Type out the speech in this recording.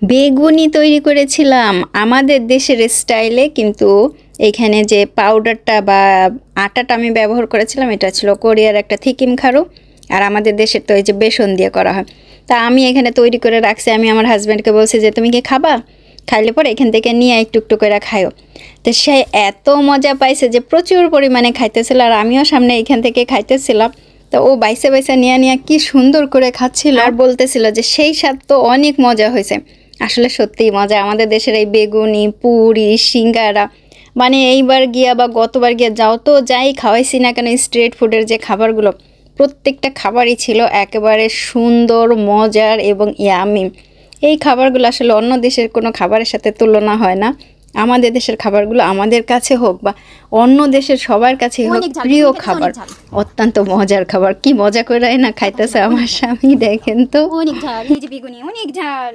বেগুনি তৈরি করেছিলাম আমাদের দেশের স্টাইলে, কিন্তু এখানে যে পাউডারটা বা আটাটা আমি ব্যবহার করেছিলাম এটা ছিল কোরিয়ার একটা থিকিম খারু। আর আমাদের দেশের তো এই যে বেসন দিয়ে করা হয়। তা আমি এখানে তৈরি করে রাখছি, আমি আমার হাজব্যান্ডকে বলছি যে তুমি কি খাবা, খাইলে পরে এখান থেকে নিয়ে একটু একটু করে খাইও। তো সে এত মজা পাইছে যে প্রচুর পরিমাণে খাইতেছিল, আর আমিও সামনে এখান থেকে খাইতেছিলাম। তো ও বাইসে বাইসে নিয়ে নিয়ে কি সুন্দর করে খাচ্ছিল আর বলতেছিল যে সেই স্বাদ তো অনেক মজা হয়েছে। আসলে সত্যিই মজা আমাদের দেশের এই বেগুনি, পুরি, সিঙ্গারা, মানে এইবার গিয়া বা গতবার গিয়া যাও তো যাই খাওয়াইছি না কেন স্ট্রিট ফুডের যে খাবারগুলো, প্রত্যেকটা খাবারই ছিল একেবারে সুন্দর, মজার এবং ইয়ামি। এই খাবারগুলো আসলে অন্য দেশের কোনো খাবারের সাথে তুলনা হয় না। আমাদের দেশের খাবারগুলো আমাদের কাছে হোক বা অন্য দেশের সবার কাছে হোক প্রিয় খাবার, অত্যন্ত মজার খাবার। কি মজা করে না খাইতেছে আমার স্বামী, দেখেন তো। অনেক ঝাল, এই যে বেগুনি অনেক ঝাল।